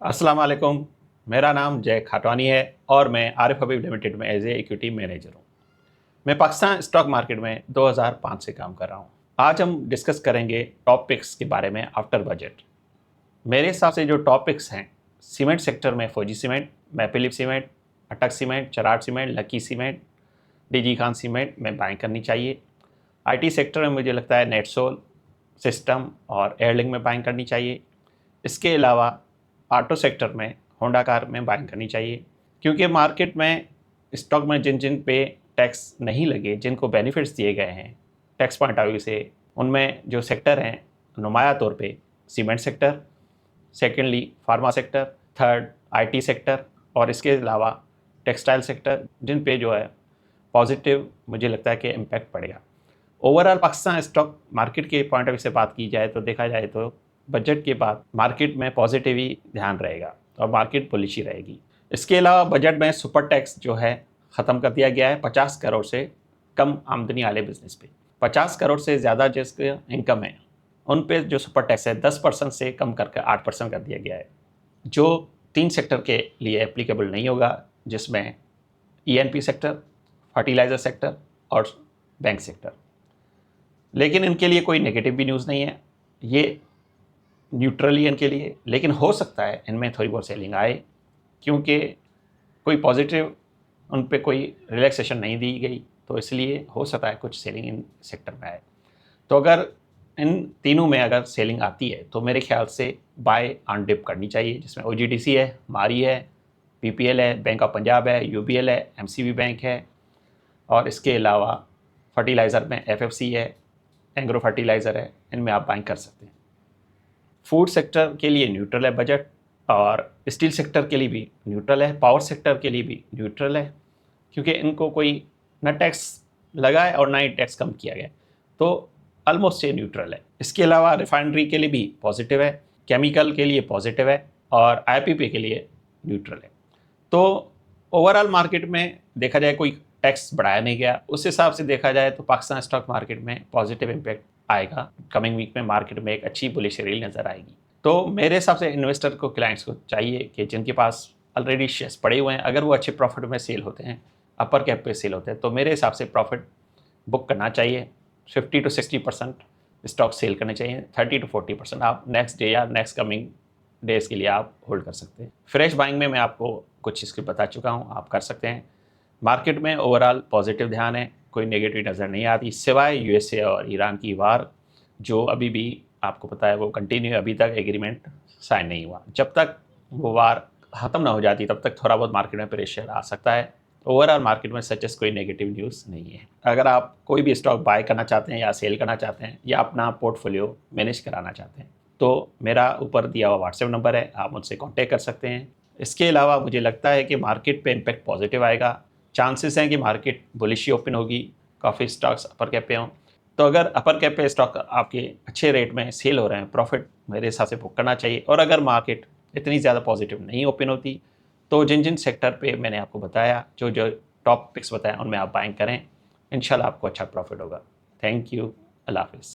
अस्सलाम वालेकुम। मेरा नाम जय खाटवानी है और मैं आरिफ हबीब लिमिटेड में एज ए इक्विटी मैनेजर हूँ। मैं पाकिस्तान स्टॉक मार्केट में 2005 से काम कर रहा हूँ। आज हम डिस्कस करेंगे टॉपिक्स के बारे में आफ्टर बजट। मेरे हिसाब से जो टॉपिक्स हैं, सीमेंट सेक्टर में Fauji cement, maple leaf cement, Attock cement, Cherat cement, lucky cement, DG Khan cement में बाइंग करनी चाहिए। आईटी सेक्टर में मुझे लगता है नेटसोल, सिस्टम और एयरलिंक में बाइंग करनी चाहिए। इसके अलावा ऑटो सेक्टर में होंडा कार में बाइंग करनी चाहिए, क्योंकि मार्केट में स्टॉक में जिन जिन पे टैक्स नहीं लगे, जिनको बेनिफिट्स दिए गए हैं टैक्स पॉइंट ऑफ व्यू से, उनमें जो सेक्टर हैं नुमाया तौर पे cement sector, secondly pharma sector, third IT sector और इसके अलावा टेक्सटाइल सेक्टर, जिन पे जो है पॉजिटिव मुझे लगता है कि इम्पैक्ट पड़ेगा। ओवरऑल पाकिस्तान स्टॉक मार्केट के पॉइंट ऑफ व्यू से बात की जाए तो देखा जाए तो बजट के बाद मार्केट में पॉजिटिव ही ध्यान रहेगा और मार्केट बुलिश ही रहेगी। इसके अलावा बजट में सुपर टैक्स जो है ख़त्म कर दिया गया है 50 करोड़ से कम आमदनी वाले बिजनेस पे। 50 करोड़ से ज़्यादा जिसके इनकम है उन पे जो सुपर टैक्स है 10% से कम करके 8% कर दिया गया है, जो 3 सेक्टर के लिए एप्लीकेबल नहीं होगा, जिसमें ईएनपी सेक्टर, फर्टिलाइज़र सेक्टर और बैंक सेक्टर। लेकिन इनके लिए कोई नेगेटिव भी न्यूज़ नहीं है, ये न्यूट्रली इनके लिए, लेकिन हो सकता है इनमें थोड़ी बहुत सेलिंग आए, क्योंकि कोई पॉजिटिव उन पे कोई रिलैक्सेशन नहीं दी गई, तो इसलिए हो सकता है कुछ सेलिंग इन सेक्टर में आए। तो अगर इन तीनों में अगर सेलिंग आती है तो मेरे ख्याल से बाय ऑन डिप करनी चाहिए, जिसमें ओजीडीसी है, मारी है, पीपीएल है, बैंक ऑफ पंजाब है, यूबीएल है, एमसीबी बैंक है और इसके अलावा फर्टिलाइज़र में एफएफसी है, एंग्रो फर्टिलाइज़र है। इनमें आप बाइंग कर सकते हैं। फूड सेक्टर के लिए न्यूट्रल है बजट, और स्टील सेक्टर के लिए भी न्यूट्रल है, पावर सेक्टर के लिए भी न्यूट्रल है, क्योंकि इनको कोई न टैक्स लगा है और ना ही टैक्स कम किया गया, तो ऑलमोस्ट ये न्यूट्रल है। इसके अलावा रिफाइनरी के लिए भी पॉजिटिव है, केमिकल के लिए पॉजिटिव है और आईपीपी के लिए न्यूट्रल है। तो ओवरऑल मार्केट में देखा जाए कोई टैक्स बढ़ाया नहीं गया, उस हिसाब से देखा जाए तो पाकिस्तान स्टॉक मार्केट में पॉजिटिव इम्पैक्ट आएगा। कमिंग वीक में मार्केट में एक अच्छी बुलिश रैली नज़र आएगी। तो मेरे हिसाब से इन्वेस्टर को, क्लाइंट्स को चाहिए कि जिनके पास ऑलरेडी शेयर्स पड़े हुए हैं, अगर वो अच्छे प्रॉफिट में सेल होते हैं, अपर कैप पे सेल होते हैं, तो मेरे हिसाब से प्रॉफिट बुक करना चाहिए। 50 to 60% स्टॉक सेल करने चाहिए, 30 to 40% आप नेक्स्ट डे या नेक्स्ट कमिंग डेज के लिए आप होल्ड कर सकते हैं। फ्रेश बाइंग में मैं आपको कुछ इसके बता चुका हूँ, आप कर सकते हैं। मार्केट में ओवरऑल पॉजिटिव ध्यान है, कोई नेगेटिव नज़र नहीं आती, सिवाय यूएसए और ईरान की वार, जो अभी भी आपको पता है वो कंटिन्यू, अभी तक एग्रीमेंट साइन नहीं हुआ। जब तक वो वार ख़त्म ना हो जाती तब तक थोड़ा बहुत मार्केट में प्रेशर आ सकता है। ओवरऑल मार्केट में सच कोई नेगेटिव न्यूज़ नहीं है। अगर आप कोई भी स्टॉक बाय करना चाहते हैं या सेल करना चाहते हैं या अपना पोर्टफोलियो मैनेज कराना चाहते हैं, तो मेरा ऊपर दिया हुआ व्हाट्सएप नंबर है, आप मुझसे कॉन्टेक्ट कर सकते हैं। इसके अलावा मुझे लगता है कि मार्केट पे इम्पैक्ट पॉजिटिव आएगा, चांसेस हैं कि मार्केट बुलिश ही ओपन होगी, काफ़ी स्टॉक्स अपर कैप पे हों। तो अगर अपर कैप पे स्टॉक आपके अच्छे रेट में सेल हो रहे हैं, प्रॉफिट मेरे हिसाब से बुक करना चाहिए। और अगर मार्केट इतनी ज़्यादा पॉजिटिव नहीं ओपन होती, तो जिन जिन सेक्टर पे मैंने आपको बताया, जो जो टॉप पिक्स बताया, उनमें आप बाइंग करें, इंशाल्लाह आपको अच्छा प्रॉफिट होगा। थैंक यू, अल्लाह हाफिज़।